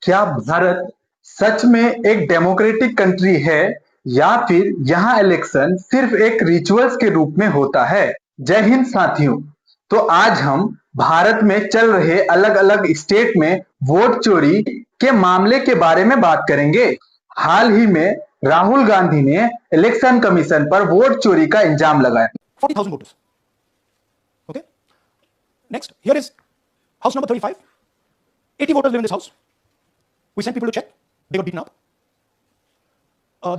क्या भारत सच में एक डेमोक्रेटिक कंट्री है या फिर यहाँ इलेक्शन सिर्फ एक रिचुअल्स के रूप में होता है? जय हिंद साथियों। तो आज हम भारत में चल रहे अलग अलग स्टेट में वोट चोरी के मामले के बारे में बात करेंगे। हाल ही में राहुल गांधी ने इलेक्शन कमीशन पर वोट चोरी का इल्जाम लगाया। 40,000 voters. Okay. Next, here is house number 35. 80 voters live in this house. We sent people to check. They got beaten up.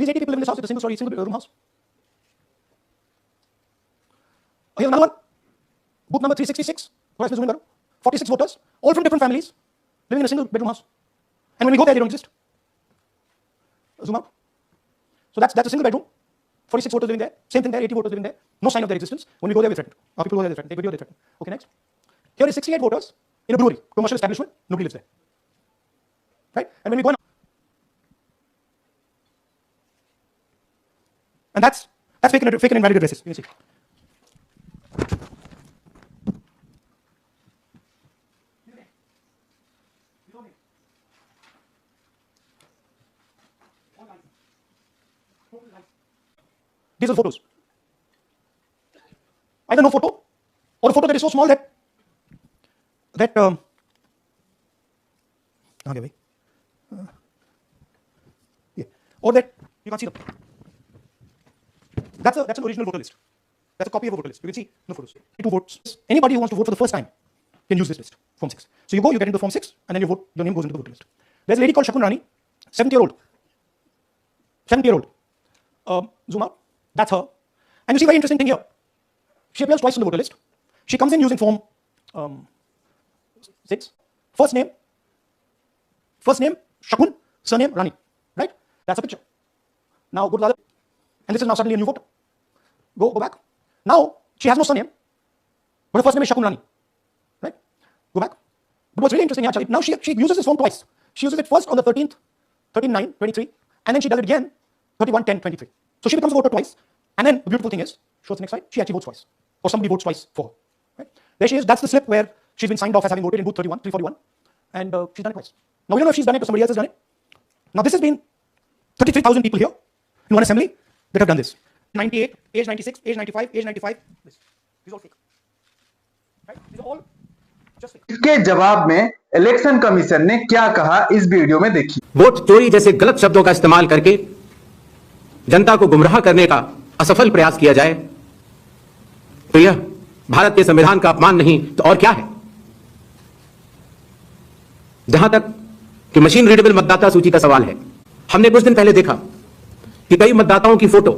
These 80 people live in this house. It's a single room house. Here's another one. Booth number 366. 46 voters, all from different families, living in a single bedroom house. And when we go there, they don't exist. Zoom out. So that's a single bedroom. 46 voters living there. Same thing there. 80 voters living there. No sign of their existence. When we go there, we threaten. Our people go there, they threaten. Take video, they threaten. Okay, next. Here is 68 voters in a brewery, commercial establishment. Nobody lives there. Right? And when we go in, and that's fake and invalidated races. You can see. These are the photos. Either no photo or a photo that is so small that or that you can't see them. That's an original voter list. That's a copy of a voter list. You can see no photos. 2 votes. Anybody who wants to vote for the first time can use this list, Form 6. So you go, you get into Form 6, and then you vote. Your name goes into the voter list. There's a lady called Shakun Rani, 70-year-old. 70-year-old. Zoom out. That's her. And you see, very interesting thing here. She appears twice on the voter list. She comes in using Form 6. First name, Shakun, surname, Rani. Right? That's a picture. Now go to the other. And this is now suddenly a new voter. Go back. Now, she has no surname, but her first name is Shakun Rani. Right? Go back. But what's really interesting here, now she uses this form twice. She uses it first on the 13th, 13/9/23, and then she does it again, 31/10/23. So she becomes a voter twice. And then the beautiful thing is, shows the next slide, she actually votes twice. Or somebody votes twice for her. Right? There she is. That's the slip where she's been signed off as having voted in booth 341. And she's done it twice. Now we don't know if she's done it or somebody else has done it. Now this has been 33,000 people here in one assembly that have done this. 98, age 96, age 95, age 95. This. These are all fake. Right? These are all just fake. इसके जवाब में election commission ने क्या कहा इस video में देखिए। Vote चोरी जैसे गलत शब्दों का इस्तेमाल करके जनता को गुमराह करने का असफल प्रयास किया जाए तो यह भारत के संविधान का अपमान नहीं तो और क्या है। जहां तक कि मशीन रीडेबल मतदाता सूची का सवाल है, हमने कुछ दिन पहले देखा कि कई मतदाताओं की फोटो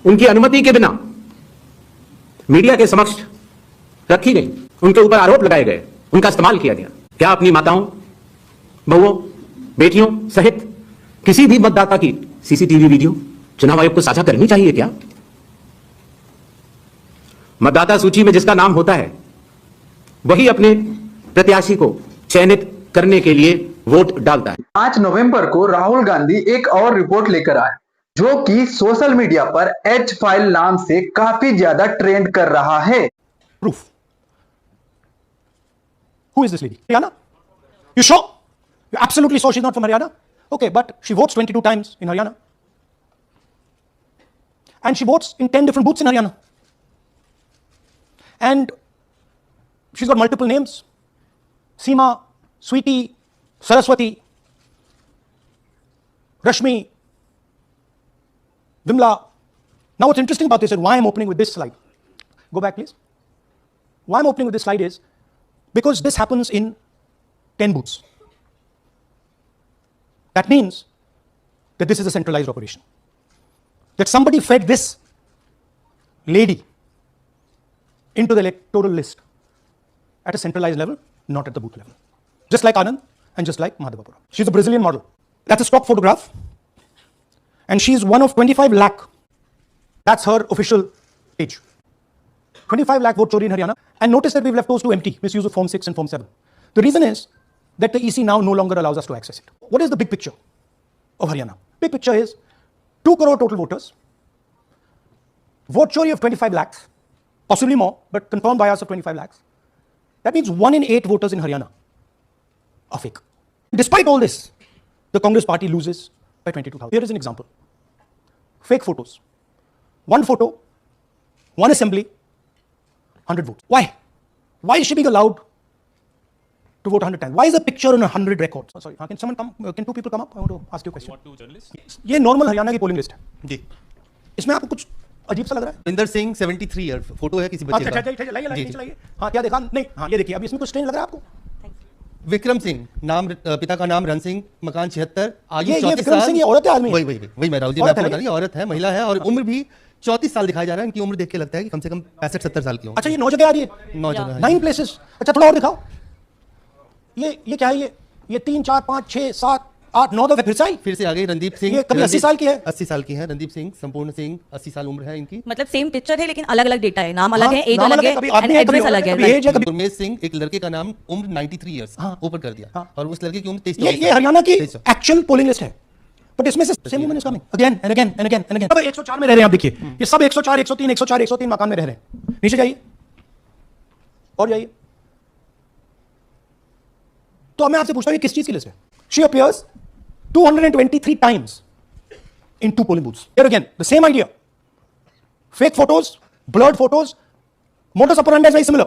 उनकी अनुमति के बिना मीडिया के समक्ष रखी गई, उनके ऊपर आरोप लगाए गए, उनका इस्तेमाल किया गया। क्या अपनी माताओं, बहुओं, बेटियों सहित किसी भी मतदाता की सीसीटीवी वीडियो चुनाव आयोग को साझा करनी चाहिए क्या? मतदाता सूची में जिसका नाम होता है वही अपने प्रत्याशी को चयनित करने के लिए वोट डालता है। 5 नवंबर को राहुल गांधी एक और रिपोर्ट लेकर आए जो कि सोशल मीडिया पर एच फाइल नाम से काफी ज्यादा ट्रेंड कर रहा है। Proof. Who is this lady? Haryana? You sure? You absolutely sure she's not from Haryana? Okay, but she votes 22 times in Haryana. And she votes in 10 different booths in Haryana. And she's got multiple names. Seema, Sweetie, Saraswati, Rashmi, Vimla. Now what's interesting about this and why I'm opening with this slide. Go back please. Why I'm opening with this slide is because this happens in 10 booths. That means that this is a centralized operation. That somebody fed this lady into the electoral list at a centralized level, not at the booth level. Just like Anand and just like Madhavapura. She's a Brazilian model. That's a stock photograph. And she's one of 25 lakh. That's her official age. 25 lakh vote chori in Haryana. And notice that we've left those two empty, misuse of Form 6 and Form 7. The reason is that the EC now no longer allows us to access it. What is the big picture of Haryana? Big picture is 2 crore total voters, vote chori of 25 lakhs, possibly more, but confirmed bias of 25 lakhs. That means 1 in 8 voters in Haryana are fake. Despite all this, the Congress party loses by 22,000. Here is an example. Fake photos. One photo, one assembly, 100 votes. Why? Why is she being allowed to vote 100 times? Why is a picture on 100 records? Oh, sorry, can someone come? Can two people come up? I want to ask you a question. What, two journalists? ये normal Haryana की polling list है जी। इसमें आपको कुछ अजीब सा लग रहा है? विंदर सिंह 73 ईयर फोटो है किसी बच्चे अच्छा, का। लाइए। हाँ, क्या देखा? नहीं, हाँ, ये देखिए, अभी इसमें कुछ स्ट्रेंज लग रहा है आपको? विक्रम सिंह नाम, पिता का नाम रन सिंह, मकान 76, आयु ये 34 विक्रम साल। सिंह ये औरत है आदमी? वही मैं राहुल जी, मैं आपको बता रही हूँ, औरत है, महिला है, और उम्र भी 34 साल दिखाया जा रहा है। इनकी उम्र देख के लगता है कि कम से कम 65-70 साल की हो। अच्छा, ये 9 जगह आ रही है? 9 जगह है। 9 प्लेसेस। अच्छा, थोड़ा और दिखाओ। ये क्या है? ये 3, 4, 5, 6, 7, 8, 9 दफे फिर से आई? फिर से आ गई रणदीप सिंह। ये कभी 80 साल की है? 80 साल की है रणदीप सिंह, संपूर्ण सिंह 80 साल उम्र है इनकी। मतलब सेम पिक्चर है लेकिन अलग अलग डेटा है, नाम अलग हाँ, है, एज नाम अलग है, कभी एंड आदमी है, कभी एड्रेस अलग कभी है। एज है, कभी गुरमेज सिंह, एक लड़के का नाम, उम्र 93 ईयर्स हाँ। ऊपर कर दिया, हाँ। और उस लड़के की उम्र 23। ये हरियाणा की एक्चुअल पोलिंग लिस्ट है, बट इसमें से same woman is coming again and again and again and again. सब 104 में रह रहे हैं आप देखिए, ये सब 104, 103, 104, 103 मकान में रह रहे हैं। नीचे जाइए और जाइए। तो अब मैं आपसे पूछता हूं ये किस चीज की लिस्ट है? She appears 223 times in 2 polling booths. Here again, the same idea. Fake photos, blurred photos, modus operandi is very similar.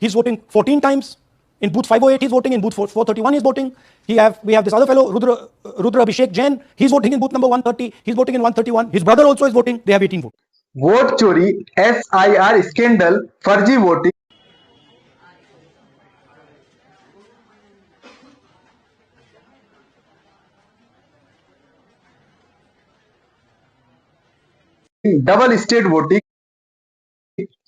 He's voting 14 times. In booth 508, he's voting. In booth 431, he's voting. We have this other fellow, Rudra Abhishek Jain. He's voting in booth number 130. He's voting in 131. His brother also is voting. They have 18 votes. Vote चोरी, SIR scandal, फर्जी voting, double state voting,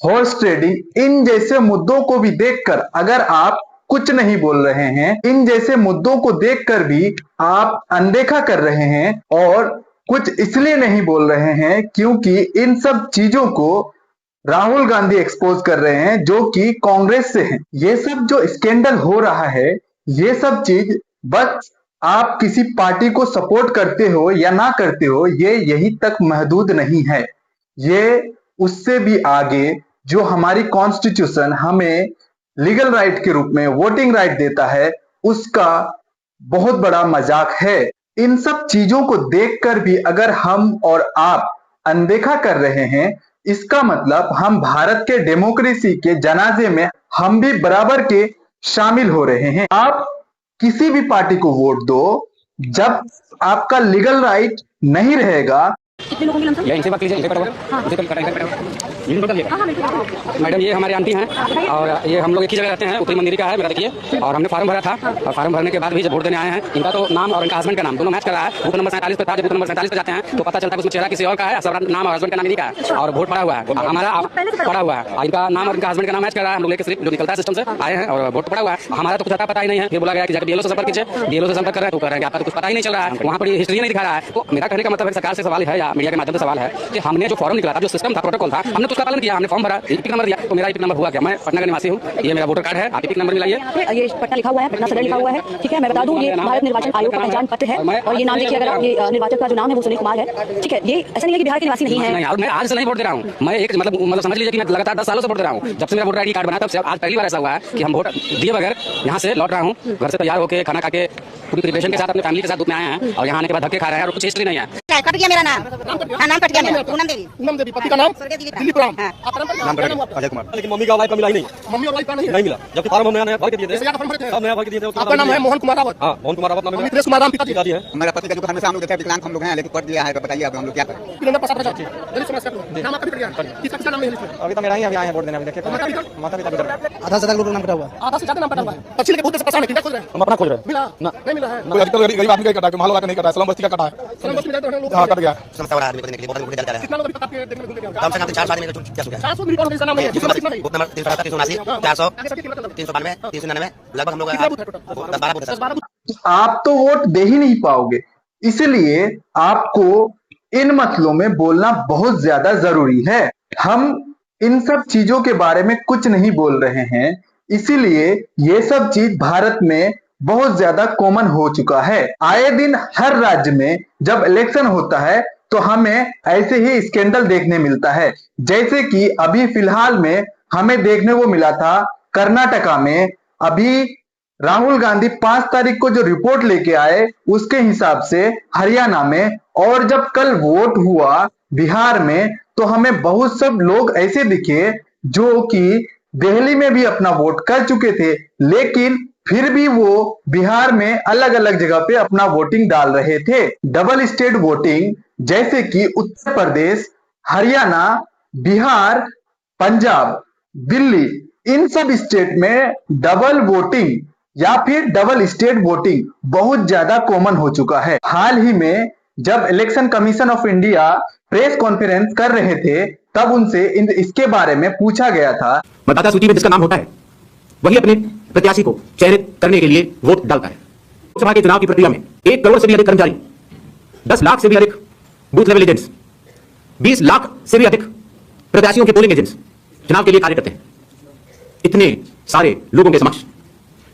horse trading, इन जैसे मुद्दों को भी देखकर अगर आप कुछ नहीं बोल रहे हैं, इन जैसे मुद्दों को देखकर भी आप अनदेखा कर रहे हैं, और कुछ इसलिए नहीं बोल रहे हैं क्योंकि इन सब चीजों को राहुल गांधी एक्सपोज कर रहे हैं जो कि कांग्रेस से हैं। ये सब जो स्कैंडल हो रहा है, ये सब चीज बस आप किसी पार्टी को सपोर्ट करते हो या ना करते हो, ये यही तक महदूद नहीं है। ये उससे भी आगे, जो हमारी कॉन्स्टिट्यूशन हमें लीगल राइट के रूप में वोटिंग राइट देता है, उसका बहुत बड़ा मजाक है। इन सब चीजों को देखकर भी अगर हम और आप अनदेखा कर रहे हैं, इसका मतलब हम भारत के डेमोक्रेसी के जनाजे में हम भी बराबर के शामिल हो रहे हैं। आप किसी भी पार्टी को वोट दो, जब आपका लीगल राइट नहीं रहेगा। कितने लोगों की लमसम? ये इनसे बात कीजिए, इनसे पड़ा हुआ। हाँ। इनसे कटा, इनसे पड़ा हुआ। इनको कर दिया। हाँ, बिल्कुल। मैडम ये हमारे आंटी हैं, और ये हम लोग एक ही जगह रहते हैं, उत्तरी मंदिर का है मेरा, देखिए। और हमने फॉर्म भरा था, और फॉर्म भरने के बाद भी जब वोट देने आए हैं, इनका तो नाम और इनका हस्बैंड का नाम दोनों मैच कर रहा है। बूथ नंबर 47 पे था, जब बूथ नंबर 47 पे जाते हैं तो पता चलता है उसमें चेहरा किसी और का है, सब नाम और हस्बैंड का नाम इन्हीं का है, और वोट पड़ा हुआ है हमारा, पड़ा हुआ है। इनका नाम और इनका हस्बैंड का नाम मैच कर रहा है। हम लोग लेके सिर्फ जो निकलता है सिस्टम से आए हैं, और वोट पड़ा हुआ है। हमारा तो कुछ पता ही नहीं है। फिर बोला गया कि जाकर बीएलओ से संपर्क कीजिए, बीएलओ से संपर्क कर रहे हैं तो कह रहे हैं आपका तो कुछ पता ही नहीं चल रहा है, वहाँ पर हिस्ट्री नहीं दिखा रहा है। तो मेरा कहने का मतलब है, सरकार से सवाल है या मीडिया के माध्यम से सवाल है कि हमने जो फॉर्म निकला था, जो सिस्टम था, प्रोटोकॉल था, हमने तो उसका पालन किया। हमने फॉर्म भरा, ईपिक नंबर दिया, तो मेरा ईपिक नंबर हुआ क्या? मैं पटना का निवासी हूँ, ये मेरा वोटर कार्ड है, आप ईपिक नंबर मिलाइए। ये पटना लिखा हुआ है, पटना सदर लिखा हुआ है, ठीक है। मैं बता दूं, ये भारत निर्वाचन आयोग का पहचान पत्र है, और ये नाम देखिए, अगर आप ये निर्वाचक का जो नाम है वो सुनील कुमार है, ठीक है। ये ऐसा नहीं है कि बिहार के निवासी नहीं है। नहीं, मैं आज से नहीं वोट दे रहा हूँ। मैं एक मतलब समझ लीजिए कि मैं लगातार 10 सालों से वोट दे रहा हूँ। जब से मेरा वोटर आईडी कार्ड बना तब से आज पहली बार ऐसा हुआ है कि हम वोट दिए बगैर यहाँ से लौट रहा हूँ। घर से तैयार होकर खाना खा के पूरी प्रिपरेशन के साथ अपनी फैमिली के साथ धूप में आए हैं, और यहाँ आने के बाद धक्के खा रहे हैं, और कुछ हिस्ट्री नहीं है। कट गया मेरा नाम। हाँ, नाम कट गया मेरा। पूनम देवी, पति का नाम दिलीप राम। नाम अजय कुमार। लेकिन मम्मी का वाइफ का मिला ही नहीं। मम्मी और वाइफ का नहीं मिला, जबकि फॉर्म हम नया भर के दिए थे। सब नया भर के दिए थे। आपका नाम है मोहन कुमार रावत? हां, मोहन कुमार रावत नाम है। नितेश कुमार राम पिताजी है। मेरा पति का जो हमेशा हम लोग देखते हैं विकलांग हम लोग हैं, लेकिन कर दिया है, तो बताइए अब हम लोग क्या करें? नंबर 50 दलित समाज का नाम आपका भी कट गया। किसका नाम है लिस्ट में? अभी तो मेरा ही, अभी आए हैं वोट देने। अभी देखिए माता पिता आधा से ज्यादा लोगों का नाम कटा हुआ है। आधा से ज्यादा नाम कटा हुआ है। पक्षी लेके बहुत से परेशान है, कितना खोज रहे हैं? हम अपना खोज रहे हैं। मिला ना? नहीं मिला है। कोई आजकल गरीब आदमी का कटा है, माहौल का नहीं कटा है, सलाम बस्ती का कटा है। सलाम बस्ती में जाते हैं लोग। हां, कट गया। समस्या वाला आदमी को देखने के लिए बहुत जल्द है। कितना लोग अभी तक आपके देखने में घूमते हैं? कम से कम 4 आदमी का क्या हो गया? 400 मिलियन का नाम है। कितना नहीं? बूथ नंबर 377, 379, 400, 392, 399, लगभग हम लोग 10-12 बूथ है। आप तो वोट दे ही नहीं पाओगे, इसलिए आपको इन मसलों में बोलना बहुत ज्यादा जरूरी है। हम इन सब चीजों के बारे में कुछ नहीं बोल रहे हैं, इसीलिए ये सब चीज भारत में बहुत ज्यादा कॉमन हो चुका है। आए दिन हर राज्य में जब इलेक्शन होता है तो हमें ऐसे ही स्कैंडल देखने मिलता है, जैसे कि अभी फिलहाल में हमें देखने को मिला था कर्नाटका में। अभी राहुल गांधी 5 तारीख को जो रिपोर्ट लेके आए उसके हिसाब से हरियाणा में, और जब कल वोट हुआ बिहार में, तो हमें बहुत सब लोग ऐसे दिखे जो कि दिल्ली में भी अपना वोट कर चुके थे, लेकिन फिर भी वो बिहार में अलग अलग जगह पे अपना वोटिंग डाल रहे थे। डबल स्टेट वोटिंग, जैसे कि उत्तर प्रदेश, हरियाणा, बिहार, पंजाब, दिल्ली, इन सब स्टेट में डबल वोटिंग या फिर डबल स्टेट वोटिंग बहुत ज्यादा कॉमन हो चुका है। हाल ही में जब election commission of India press conference कर रहे थे, तब उनसे इसके बारे में पूछा गया था। मतदाता सूची में जिसका नाम होता है वही अपने प्रत्याशी को चयनित करने के लिए वोट डालता है। लोकसभा के चुनाव की प्रक्रिया में 1 करोड़ से भी अधिक कर्मचारी, 10 लाख से भी अधिक बूथ लेवल एजेंट्स, 20 लाख से भी अधिक प्रत्याशियों के पोलिंग एजेंट्स चुनाव के लिए कार्य करते हैं। इतने सारे लोगों के समक्ष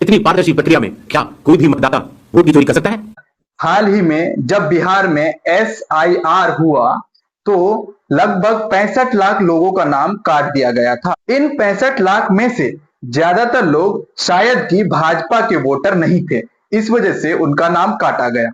इतनी पारदर्शी प्रक्रिया में क्या कोई भी मतदाता वोट की चोरी कर सकता है? हाल ही में जब बिहार में SIR हुआ तो लगभग 65 लाख लोगों का नाम काट दिया गया था। इन 65 लाख में से ज्यादातर लोग शायद कि भाजपा के वोटर नहीं थे, इस वजह से उनका नाम काटा गया।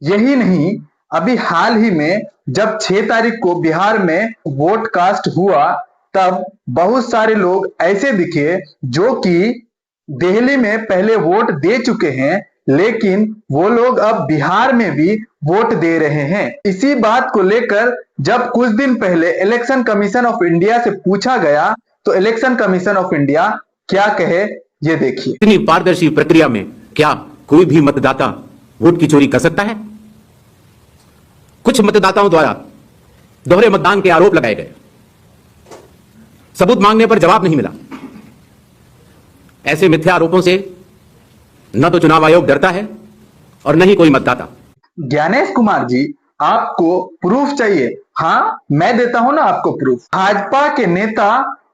यही नहीं, अभी हाल ही में जब 6 तारीख को बिहार में वोट कास्ट हुआ, तब बहुत सारे लोग ऐसे दिखे जो कि दिल्ली में पहले वोट दे चुके हैं, लेकिन वो लोग अब बिहार में भी वोट दे रहे हैं। इसी बात को लेकर जब कुछ दिन पहले इलेक्शन कमीशन ऑफ इंडिया से पूछा गया, तो इलेक्शन कमीशन ऑफ इंडिया क्या कहे, ये देखिए। इतनी पारदर्शी प्रक्रिया में क्या कोई भी मतदाता वोट की चोरी कर सकता है? कुछ मतदाताओं द्वारा दोहरे मतदान के आरोप लगाए गए, सबूत मांगने पर जवाब नहीं मिला। ऐसे मिथ्या आरोपों से न तो चुनाव आयोग डरता है और न ही कोई मतदाता। ज्ञानेश कुमार जी, आपको प्रूफ चाहिए? हाँ, मैं देता हूं ना आपको प्रूफ। भाजपा के नेता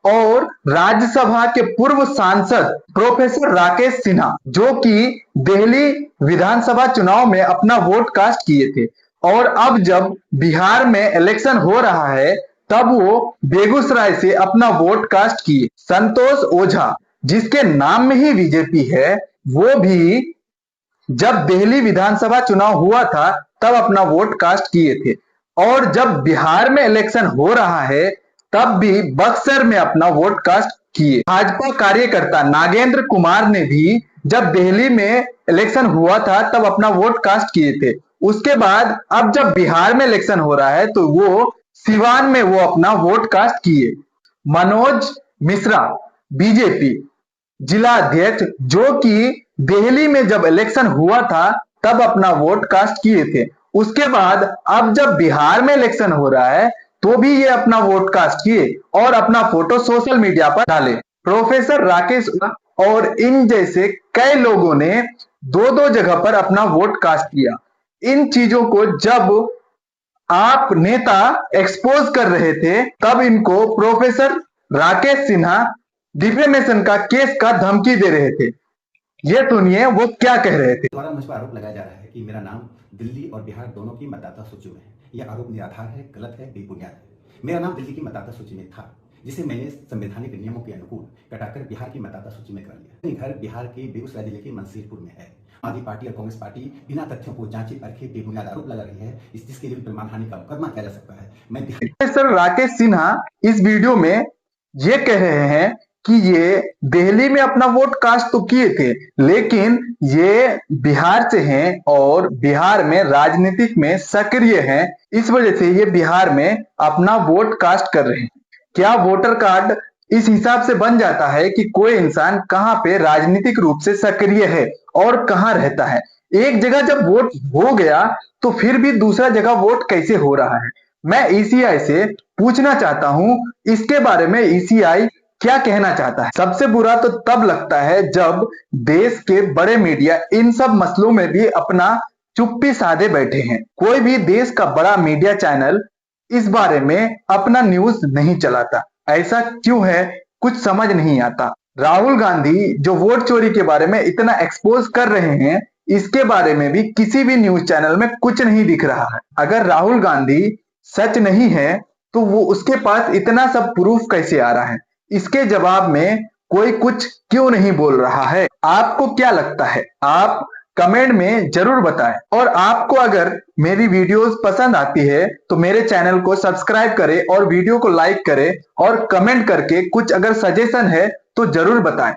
और राज्यसभा के पूर्व सांसद प्रोफेसर राकेश सिन्हा, जो कि दिल्ली विधानसभा चुनाव में अपना वोट कास्ट किए थे, और अब जब बिहार में इलेक्शन हो रहा है, तब वो बेगूसराय से अपना वोट कास्ट किए। संतोष ओझा, जिसके नाम में ही बीजेपी है, वो भी जब दिल्ली विधानसभा चुनाव हुआ था तब अपना वोट कास्ट किए थे, और जब बिहार में इलेक्शन हो रहा है तब भी बक्सर में अपना वोट कास्ट किए। भाजपा कार्यकर्ता नागेंद्र कुमार ने भी जब दिल्ली में इलेक्शन हुआ था तब अपना वोट कास्ट किए थे। उसके बाद अब जब बिहार में इलेक्शन हो रहा है तो वो सिवान में वो अपना वोट कास्ट किए। मनोज मिश्रा, बीजेपी जिला अध्यक्ष, जो कि दिल्ली में जब इलेक्शन हुआ था तब अपना वोट कास्ट किए थे। उसके बाद अब जब बिहार में इलेक्शन हो रहा है तो भी ये अपना वोट कास्ट किए और अपना फोटो सोशल मीडिया पर डाले। प्रोफेसर राकेश और इन जैसे कई लोगों ने 2-2 जगह पर अपना वोट कास्ट किया। इन चीजों को जब आप नेता एक्सपोज कर रहे थे, तब इनको प्रोफेसर राकेश सिन्हा डिफेमेशन का केस का धमकी दे रहे थे। ये सुनिए वो क्या कह रहे थे। द्वारा मुझ पर आरोप लगाया जा रहा है कि मेरा नाम दिल्ली और बिहार दोनों की मतदाता सूची में है। यह आरोप निराधार है, गलत है, बेबुनियाद है। मेरा नाम दिल्ली की मतदाता सूची में था, जिसे मैंने संवैधानिक नियमों के अनुकूल कटाकर बिहार की मतदाता सूची में कर लिया। मेरा घर बिहार के बेगूसराय जिले के मंसीरपुर में है। आदि पार्टी और कांग्रेस पार्टी बिना तथ्यों को जांचे परखे बेबुनियाद आरोप लगा रही है। जिसके लिए प्रमाण हानि का मुकदमा किया जा सकता है। मैं प्रोफेसर राकेश सिन्हा इस वीडियो में ये कह रहे हैं कि ये दिल्ली में अपना वोट कास्ट तो किए थे, लेकिन ये बिहार से हैं और बिहार में राजनीतिक में सक्रिय हैं, इस वजह से ये बिहार में अपना वोट कास्ट कर रहे हैं। क्या वोटर कार्ड इस हिसाब से बन जाता है कि कोई इंसान कहाँ पे राजनीतिक रूप से सक्रिय है और कहाँ रहता है? एक जगह जब वोट हो गया तो फिर भी दूसरा जगह वोट कैसे हो रहा है? मैं ECI से पूछना चाहता हूं इसके बारे में। ECI क्या कहना चाहता है? सबसे बुरा तो तब लगता है जब देश के बड़े मीडिया इन सब मसलों में भी अपना चुप्पी साधे बैठे हैं। कोई भी देश का बड़ा मीडिया चैनल इस बारे में अपना न्यूज नहीं चलाता। ऐसा क्यों है, कुछ समझ नहीं आता। राहुल गांधी जो वोट चोरी के बारे में इतना एक्सपोज कर रहे हैं, इसके बारे में भी किसी भी न्यूज चैनल में कुछ नहीं दिख रहा है। अगर राहुल गांधी सच नहीं है तो वो उसके पास इतना सब प्रूफ कैसे आ रहा है? इसके जवाब में कोई कुछ क्यों नहीं बोल रहा है? आपको क्या लगता है? आप कमेंट में जरूर बताएं। और आपको अगर मेरी वीडियोस पसंद आती है तो मेरे चैनल को सब्सक्राइब करें और वीडियो को लाइक करें और कमेंट करके कुछ अगर सजेशन है तो जरूर बताएं।